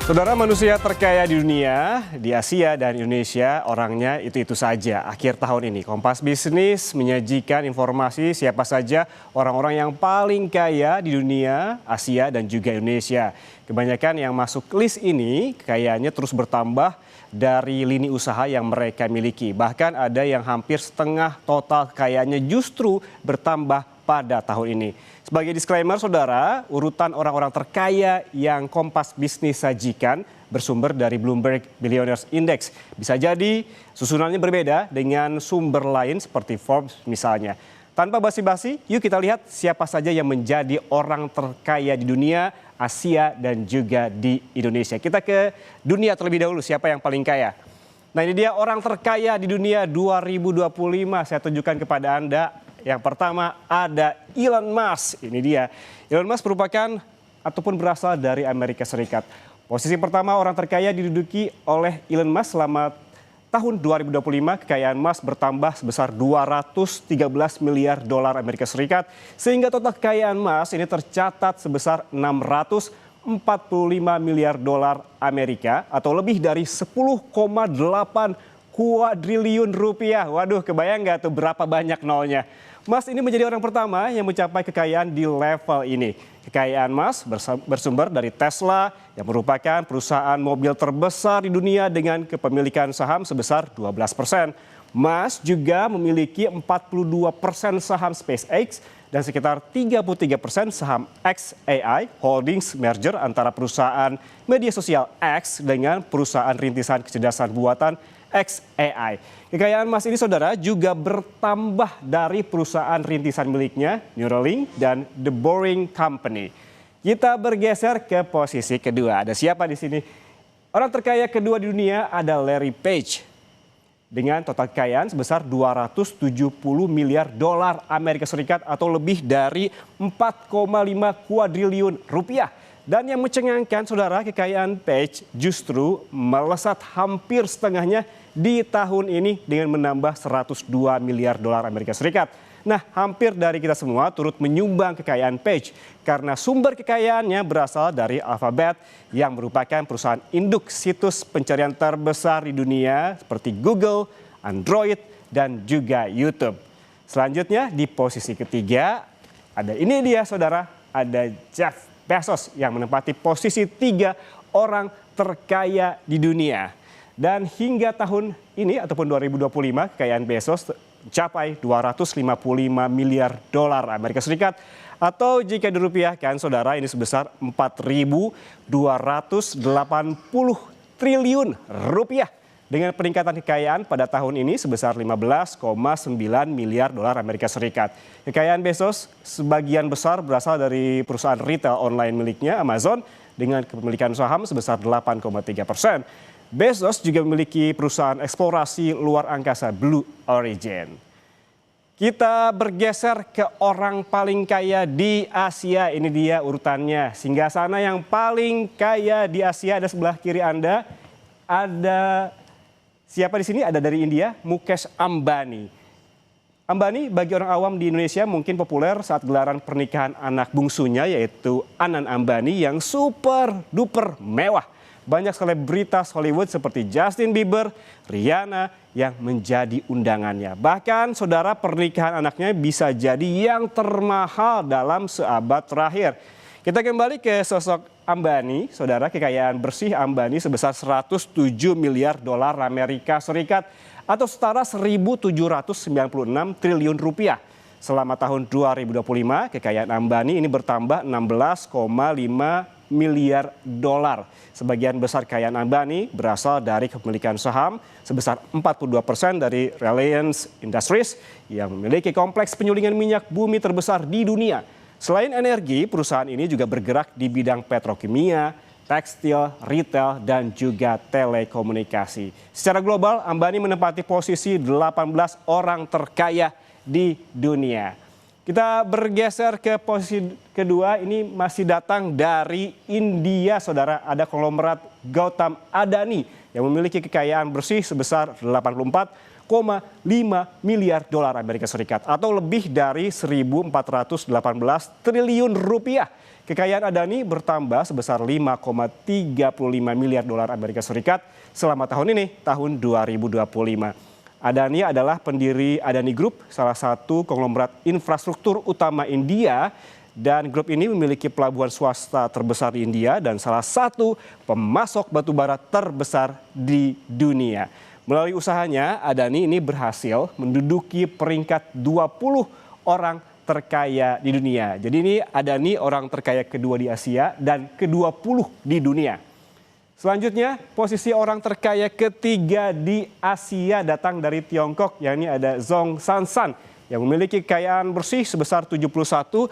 Saudara, manusia terkaya di dunia, di Asia dan Indonesia, orangnya itu-itu saja. Akhir tahun ini, Kompas Bisnis menyajikan informasi siapa saja orang-orang yang paling kaya di dunia, Asia dan juga Indonesia. Kebanyakan yang masuk list ini kayaknya terus bertambah dari lini usaha yang mereka miliki. Bahkan ada yang hampir setengah total kekayaannya justru bertambah pada tahun ini. Sebagai disclaimer, saudara, urutan orang-orang terkaya yang Kompas Bisnis sajikan bersumber dari Bloomberg Billionaires Index. Bisa jadi susunannya berbeda dengan sumber lain seperti Forbes misalnya. Tanpa basi-basi, yuk kita lihat siapa saja yang menjadi orang terkaya di dunia, Asia dan juga di Indonesia. Kita ke dunia terlebih dahulu, siapa yang paling kaya? Nah, ini dia orang terkaya di dunia 2025. Saya tunjukkan kepada Anda. Yang pertama ada Elon Musk. Ini dia. Elon Musk merupakan ataupun berasal dari Amerika Serikat. Posisi pertama orang terkaya diduduki oleh Elon Musk selama tahun 2025. Kekayaan Musk bertambah sebesar 213 miliar dolar Amerika Serikat. Sehingga total kekayaan Musk ini tercatat sebesar 645 miliar dolar Amerika atau lebih dari 10,8 kuadriliun rupiah. Waduh, kebayang nggak tuh berapa banyak nolnya? Musk ini menjadi orang pertama yang mencapai kekayaan di level ini. Kekayaan Musk bersumber dari Tesla yang merupakan perusahaan mobil terbesar di dunia dengan kepemilikan saham sebesar 12%. Musk juga memiliki 42% saham SpaceX dan sekitar 33% saham xAI Holdings, merger antara perusahaan media sosial X dengan perusahaan rintisan kecerdasan buatan xAI. Kekayaan Musk ini, saudara, juga bertambah dari perusahaan rintisan miliknya, Neuralink dan The Boring Company. Kita bergeser ke posisi kedua. Ada siapa di sini? Orang terkaya kedua di dunia ada Larry Page dengan total kekayaan sebesar 270 miliar dolar Amerika Serikat atau lebih dari 4,5 kuadriliun rupiah. Dan yang mencengangkan, saudara, kekayaan Page justru melesat hampir setengahnya di tahun ini dengan menambah 102 miliar dolar Amerika Serikat. Nah, hampir dari kita semua turut menyumbang kekayaan Page karena sumber kekayaannya berasal dari Alphabet yang merupakan perusahaan induk situs pencarian terbesar di dunia seperti Google, Android, dan juga YouTube. Selanjutnya di posisi ketiga ada ini dia, saudara, ada Jeff Bezos yang menempati posisi 3 orang terkaya di dunia. Dan hingga tahun ini ataupun 2025 kekayaan Bezos mencapai 255 miliar dolar Amerika Serikat atau jika dirupiahkan, saudara, ini sebesar 4.280 triliun rupiah. Dengan peningkatan kekayaan pada tahun ini sebesar 15,9 miliar dolar Amerika Serikat. Kekayaan Bezos sebagian besar berasal dari perusahaan retail online miliknya Amazon dengan kepemilikan saham sebesar 8,3%. Bezos juga memiliki perusahaan eksplorasi luar angkasa Blue Origin. Kita bergeser ke orang paling kaya di Asia. Ini dia urutannya. Singgasana yang paling kaya di Asia ada sebelah kiri Anda. Ada siapa di sini? Ada dari India, Mukesh Ambani. Ambani bagi orang awam di Indonesia mungkin populer saat gelaran pernikahan anak bungsunya yaitu Anand Ambani yang super duper mewah. Banyak selebritas Hollywood seperti Justin Bieber, Rihanna yang menjadi undangannya. Bahkan, saudara, pernikahan anaknya bisa jadi yang termahal dalam seabad terakhir. Kita kembali ke sosok Ambani, saudara. Kekayaan bersih Ambani sebesar 107 miliar dolar Amerika Serikat atau setara 1.796 triliun rupiah. Selama tahun 2025, kekayaan Ambani ini bertambah 16,5 miliar dolar. Sebagian besar kekayaan Ambani berasal dari kepemilikan saham sebesar 42% dari Reliance Industries yang memiliki kompleks penyulingan minyak bumi terbesar di dunia. Selain energi, perusahaan ini juga bergerak di bidang petrokimia, tekstil, retail, dan juga telekomunikasi. Secara global, Ambani menempati posisi 18 orang terkaya di dunia. Kita bergeser ke posisi kedua, ini masih datang dari India, saudara. Ada konglomerat Gautam Adani yang memiliki kekayaan bersih sebesar 84 miliar dolar Amerika Serikat atau lebih dari 1.418 triliun rupiah. Kekayaan Adani bertambah sebesar 5,35 miliar dolar Amerika Serikat selama tahun ini, tahun 2025. Adani adalah pendiri Adani Group, salah satu konglomerat infrastruktur utama India, dan grup ini memiliki pelabuhan swasta terbesar di India dan salah satu pemasok batubara terbesar di dunia. Melalui usahanya, Adani ini berhasil menduduki peringkat 20 orang terkaya di dunia. Jadi ini Adani orang terkaya kedua di Asia dan ke-20 di dunia. Selanjutnya, posisi orang terkaya ketiga di Asia datang dari Tiongkok, yakni ada Zhong Sansan yang memiliki kekayaan bersih sebesar 71,6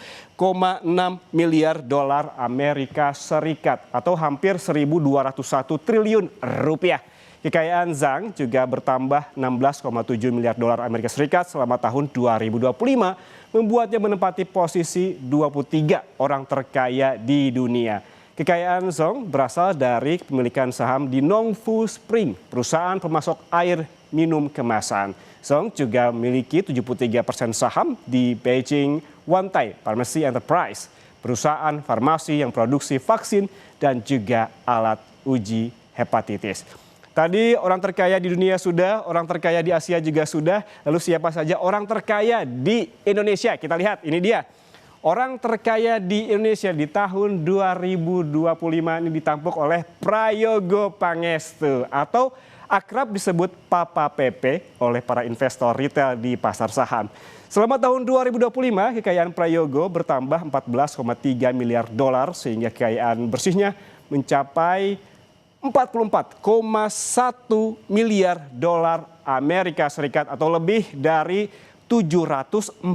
miliar dolar Amerika Serikat atau hampir 1.201 triliun rupiah. Kekayaan Zhang juga bertambah 16,7 miliar dolar Amerika Serikat selama tahun 2025, membuatnya menempati posisi 23 orang terkaya di dunia. Kekayaan Zhong berasal dari kepemilikan saham di Nongfu Spring, perusahaan pemasok air minum kemasan. Zhong juga memiliki 73% saham di Beijing Wantai Pharmacy Enterprise, perusahaan farmasi yang produksi vaksin dan juga alat uji hepatitis. Tadi orang terkaya di dunia sudah, orang terkaya di Asia juga sudah. Lalu siapa saja orang terkaya di Indonesia? Kita lihat, ini dia. Orang terkaya di Indonesia di tahun 2025 ini ditampuk oleh Prayogo Pangestu atau akrab disebut Papa Pepe oleh para investor retail di pasar saham. Selama tahun 2025, kekayaan Prayogo bertambah 14,3 miliar dolar sehingga kekayaan bersihnya mencapai 44,1 miliar dolar Amerika Serikat atau lebih dari 740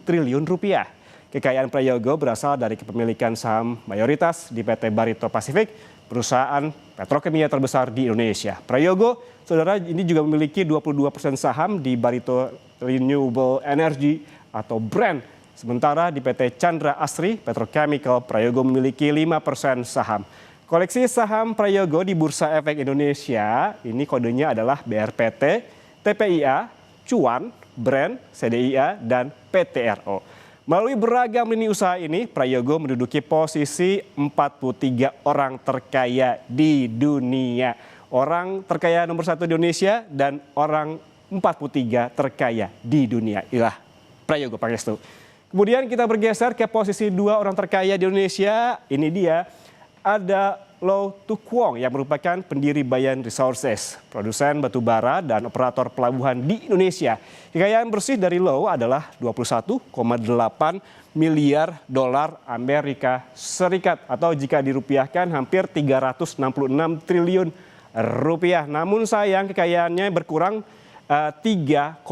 triliun rupiah. Kekayaan Prayogo berasal dari kepemilikan saham mayoritas di PT Barito Pacific, perusahaan petrokimia terbesar di Indonesia. Prayogo, saudara, ini juga memiliki 22% saham di Barito Renewable Energy atau BRAND. Sementara di PT Chandra Asri Petrochemical, Prayogo memiliki 5% saham. Koleksi saham Prayogo di Bursa Efek Indonesia, ini kodenya adalah BRPT, TPIA, Cuan, BRAND, CDIA, dan PTRO. Melalui beragam lini usaha ini, Prayogo menduduki posisi 43 orang terkaya di dunia. Orang terkaya nomor 1 di Indonesia dan orang 43 terkaya di dunia. Inilah Prayogo Pangestu. Kemudian kita bergeser ke posisi 2 orang terkaya di Indonesia. Ini dia, ada Low Tu Kwong yang merupakan pendiri Bayan Resources, produsen batubara dan operator pelabuhan di Indonesia. Kekayaan bersih dari Low adalah 21,8 miliar dolar Amerika Serikat atau jika dirupiahkan hampir 366 triliun rupiah. Namun sayang kekayaannya berkurang 3,15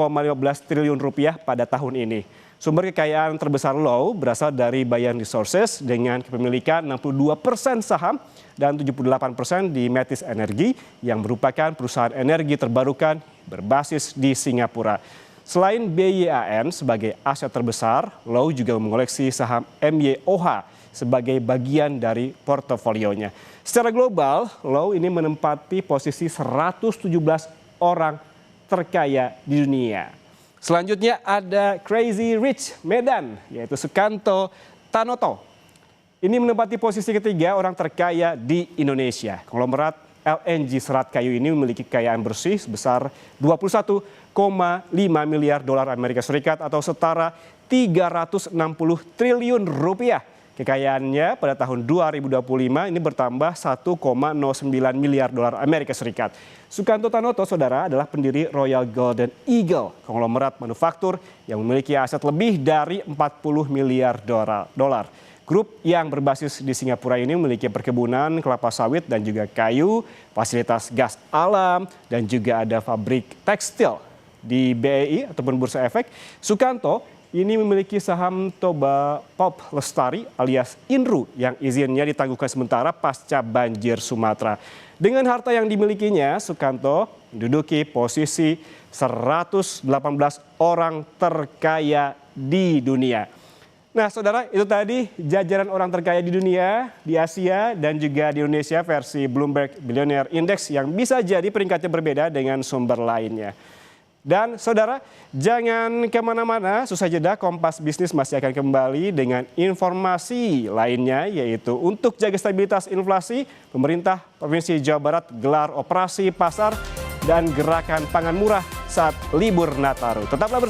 triliun rupiah pada tahun ini. Sumber kekayaan terbesar Low berasal dari Bayan Resources dengan kepemilikan 62% saham dan 78% di Metis Energy yang merupakan perusahaan energi terbarukan berbasis di Singapura. Selain BYAN sebagai aset terbesar, Low juga mengoleksi saham MYOH sebagai bagian dari portofolionya. Secara global, Low ini menempati posisi 117 orang terkaya di dunia. Selanjutnya ada Crazy Rich Medan, yaitu Sukanto Tanoto. Ini menempati posisi ketiga orang terkaya di Indonesia. Konglomerat LNG Serat Kayu ini memiliki kekayaan bersih sebesar 21,5 miliar dolar Amerika Serikat atau setara 360 triliun rupiah. Kekayaannya pada tahun 2025 ini bertambah 1,09 miliar dolar Amerika Serikat. Sukanto Tanoto, saudara, adalah pendiri Royal Golden Eagle, konglomerat manufaktur yang memiliki aset lebih dari 40 miliar dolar. Grup yang berbasis di Singapura ini memiliki perkebunan kelapa sawit dan juga kayu, fasilitas gas alam, dan juga ada pabrik tekstil. Di BEI ataupun Bursa Efek, Sukanto ini memiliki saham Toba Pop Lestari alias Inru yang izinnya ditangguhkan sementara pasca banjir Sumatera. Dengan harta yang dimilikinya, Sukanto menduduki posisi 118 orang terkaya di dunia. Nah, saudara, itu tadi jajaran orang terkaya di dunia, di Asia, dan juga di Indonesia versi Bloomberg Billionaire Index yang bisa jadi peringkatnya berbeda dengan sumber lainnya. Dan saudara, jangan kemana-mana, susah jeda Kompas Bisnis masih akan kembali dengan informasi lainnya, yaitu untuk jaga stabilitas inflasi, pemerintah Provinsi Jawa Barat gelar operasi pasar dan gerakan pangan murah saat libur Nataru. Tetaplah bersama